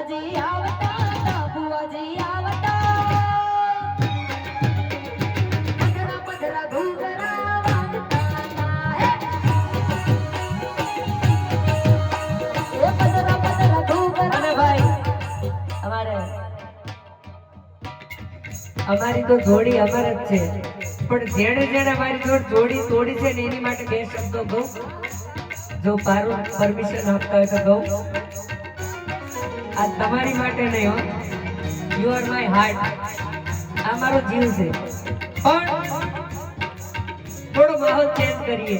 બુઆજી આવતા બુઆજી આવતા પધરા પધરા ઘૂઘરા વાગતા હે એ પધરા પધરા ઘૂઘરા અને ભાઈ અમારી તો જોડી અમાર જ છે પણ જેણે જેણે અમારી જોડી તોડી છે ને એની માટે બે શબ્દો કહું જો પારું પરમિશન આપતા હોય તો કહું આ તમારી માટે નહીં હો યુ આર માય હાર્ટ આ મારો જીવ છે પણ થોડો માહોલ ચેન્જ કરીએ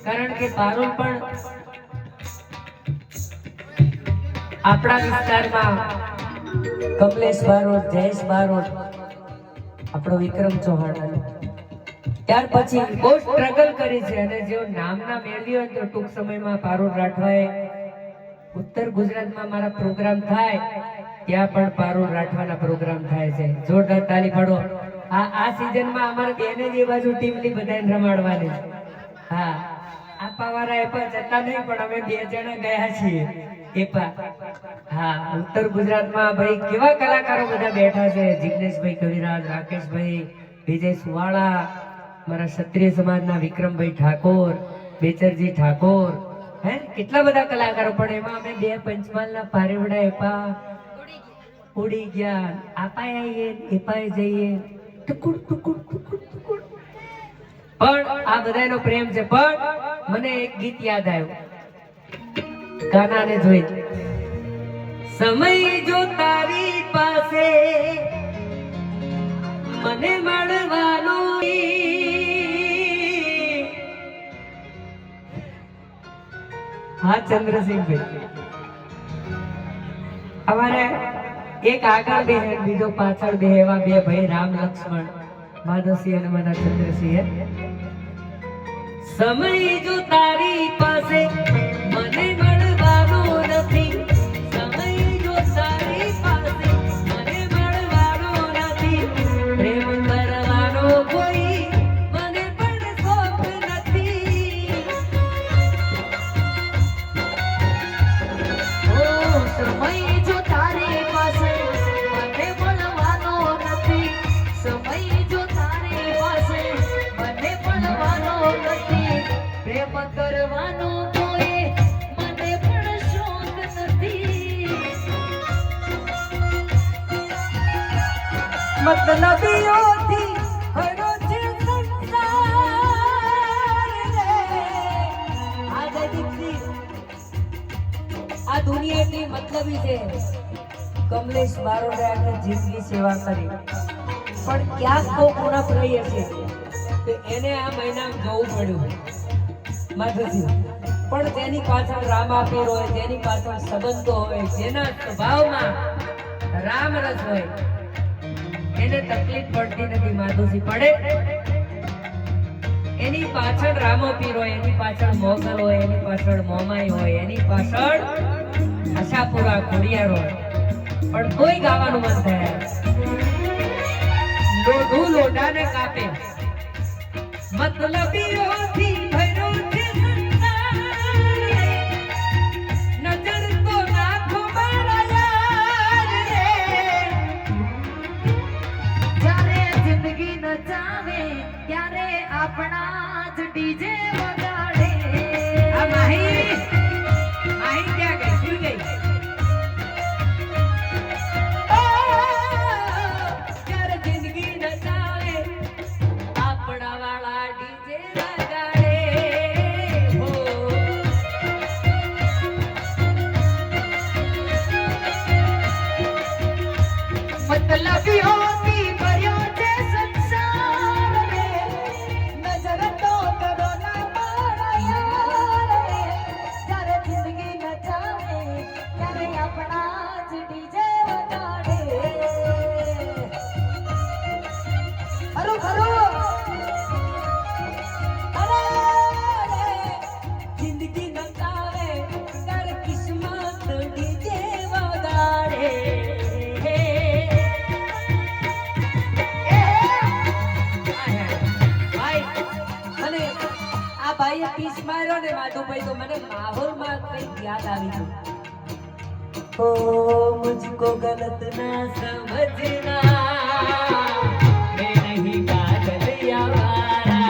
કારણ કે પારુલ પણ આપણા વિસ્તારમાં કમલેશ બારોટ જયેશ બારોટ આપણો વિક્રમ ચૌહાણ ત્યાર પછી બહુ સ્ટ્રગલ કરી છે અને જેઓ નામના મેળવ્યો તો ટૂંક સમયમાં પારુલ રાઠવાએ ઉત્તર ગુજરાતમાં મારા પ્રોગ્રામ થાય ત્યાં પણ પારુલ રાઠવાના પ્રોગ્રામ થાય છે જોરદાર તાલી પાડો આ સીઝનમાં અમારે બેને જે બાજુ ટીમલી બધાને રમાડવાની હા આપાવાળા એપા જતા નહીં પણ અમે બે જણા ગયા છીએ એપા હા ઉત્તર ગુજરાતમાં ભાઈ કેવા કલાકારો બધા બેઠા છે જિગ્નેશભાઈ કવિરાજ રાકેશભાઈ વિજય સુવાળા મારા ક્ષત્રિય સમાજના વિક્રમભાઈ ઠાકોર બેચરજી ઠાકોર હે કેટલા બધા કલાકારો પણ એમાં અમે બે પંચમહાલના પારેવડા એપા ઉડી ગયા આપાય આવીએ એપાય જઈએ ટુકુડ ટુકુડ ટુકુડ ટુકુડ પણ આ બધાનો પ્રેમ છે પણ મને એક ગીત યાદ આવ્યું ગાનાને જોઈ સમય જો તારી પાસે મને મળવાનો હા ચંદ્રસિંહભાઈ અમારે એક આગળ બે બીજો પાછળ બે એવા બે ભાઈ રામ લક્ષ્મણ માધવસિંહ અને મારા ચંદ્રસિંહ સમય જો તારી પાસે મને મળવાનો નથી સમય જો તારી પાસે મને મળવાનો નથી પ્રેમ કરવાનો કોઈ મને પણ શોખ નથી ઓ સમય જો તારી પાસે મને મળવાનો નથી સમય જો તારી પાસે મને મળવાનો નથી પ્રેમ કરવાનો કોઈ મને પણ શોખ નથી મતલબીઓથી ભરો છે સંસાર રે આ દીકરી આ દુનિયાની મતલબી છે કમલેશ બારોટે આખી જિંદગી સેવા કરી પણ ક્યાંક તો પૂર્ણ રહી હશે તો એને આ મહિનામાં જવું પડ્યું માધવજી પણ તેની પાછળ રામાપીર હોય તેની પાછળ સંબંધો હોય જેના સ્વભાવમાં રામ રસ હોય એને તકલીફ પડતી નથી માધવજી પડે એની પાછળ રામોપીર હોય એની પાછળ મોગલ હોય એની પાછળ મોમાઈ હોય એની પાછળ આશાપુરા ખોડિયાર હોય પણ કોઈ ગાવાનું મન થાય લોઢું લોઢાને કાપે મતલબીઓથી ભર્યો છે નજર તો નાખો મારા યાર રે જ્યારે જિંદગી નચાવે ત્યારે આપણા જ ડીજે વગાડે આ માહી ક્યાં ગઈ સુઈ ગઈ જ્યારે જિંદગી નચાવે આપણા વાળા ડીજે વગાડે હો મતલબીઓથી ભર્યો છે સંસાર રે નજર તો કરો ના મારા યાર રે જ્યારે જિંદગી નચાવે ત્યારે આપણા જ ડીજે વગાડે ખરું ખરું અરે જિંદગી નચાવે ત્યારે કિસ્મત ડીજે વગાડે ભાઈએ પીસ માર્યો ને માધુભાઈ તો મને માહોલમાં કંઈક યાદ આવી ગયું ओ मुझको गलत ना समझना, मैं नहीं पागल आवारा,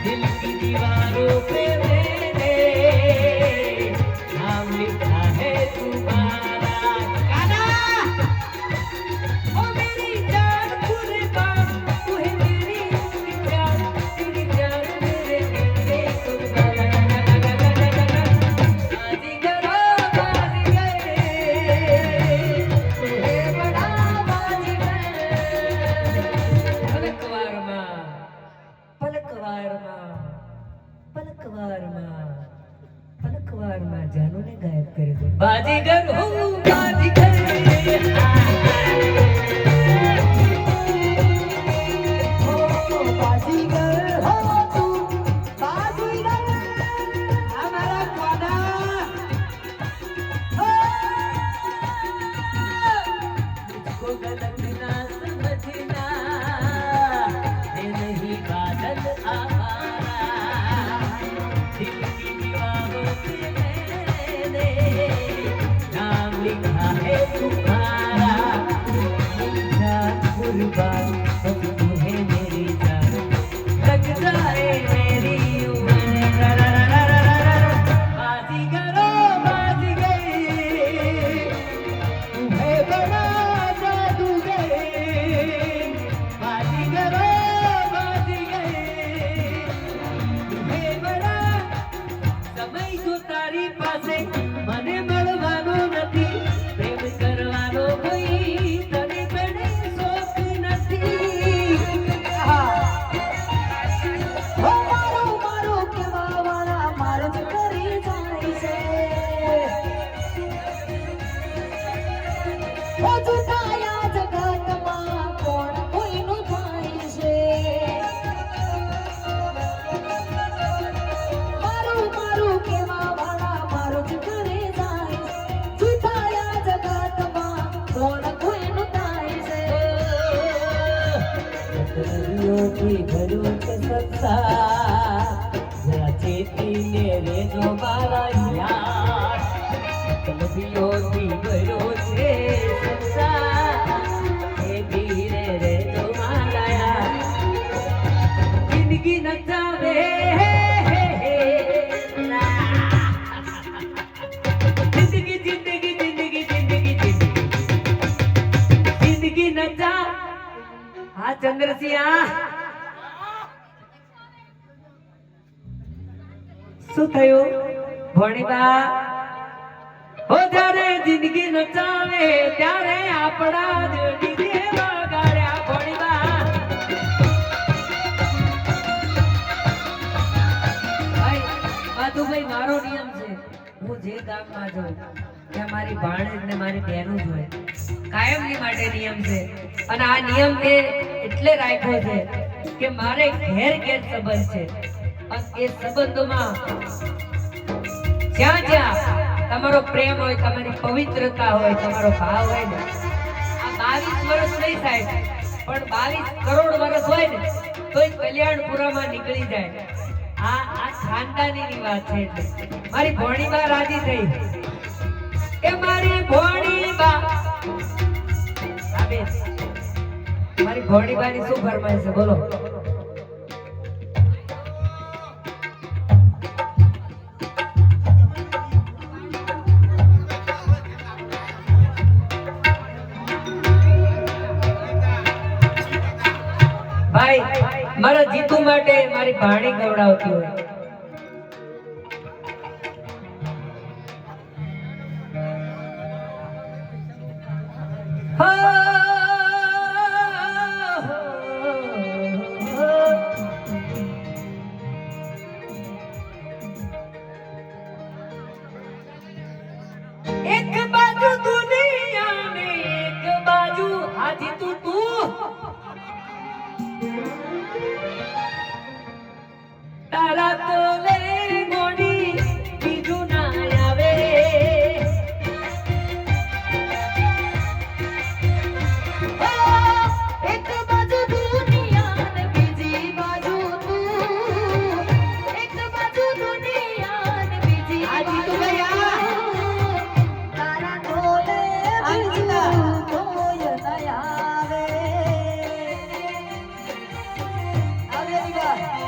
दिल की दीवारों पे मैंने नाम लिखा है तुम्हारा। गाना ओ मेरी जान कुर्बान, तू है मेरी जान, तेरी जान मेरे लिए कुर्बान। પલકવારમાં જાનુને ગાયબ કરી દો। બાજીગર હું બાજીગર, બાજીગર હો તું બાજીગર, હમારા કોના मुझको गलत ना समझना, मैं नहीं बादल आवारा, दिल की दीवारों पे मैंने नाम लिखा है तुम्हारा, मेरी जान कुर्बान, अब तू है मेरी जान, लग जाए मेरी उम्र। बाजीगरो बाजीगर, तू है बड़ा जादूगर, बाजीगरो बाजीगर, तू है बड़ा। સમય જો તારી પાસે મને મળવાનો નથી, પ્રેમ કરવાનો કોઈ તને મને શોખ નથી। હો મારો મારો કેવા વાળા મારો જ કરી જાય છે, હો જુદાયા જગતમાં કોણ કોઈનું થાય છે। મારું મારું કેવા વાળા મારો જ કરે જાય, જુદાયા જગતમાં કોણ કોઈનું થાય છે। નદીઓથી ભર્યો છે સંસાર, જરા ચેતીને રેજો મારા યાર, નદીઓથી ભર્યો છે સંસાર, એ ધીરે રેજો મારા યાર, જિંદગી નચાવે જિંદગી જિંદગી જિંદગી જિંદગી જિંદગી નચા। હા ચંદ્રસિંહ, શું થયું ભણીબા? હો જ્યારે જિંદગી નચાવે ત્યારે આપણા જ ડીજે વગાડ્યા ભણીબા। ભાઈ માધુભાઈ, મારો નિયમ છે, હું જે ગામમાં જાઉં ત્યાં મારી ભાણેજ ને મારી બહેનું જ હોય, કાયમની માટે નિયમ છે। અને આ નિયમ મેં એટલે રાખ્યો છે કે મારે ઘેર ઘેર સંબંધ છે, અને એ સંબંધોમાં જ્યાં જ્યાં તમારો પ્રેમ હોય, તમારી પવિત્રતા હોય, તમારો ભાવ હોય ને, આ 22 વર્ષ નહીં થાય પણ 22 કરોડ વર્ષ હોય ને તોય કલ્યાણપુરામાં નીકળી જાય। આ ખાનદાનીની વાત છે। એટલે મારી ભોણીબા રાજી થઈ કે મારી ભોણીબા, મારી ભોણીબાની શું ફરમાઈશ છે બોલો? ભાઈ મારા જીતુ માટે મારી ભાણી ગવડાવતી હોય, એક બાજુ દુનિયા ને એક બાજુ હાજી તું તારા તો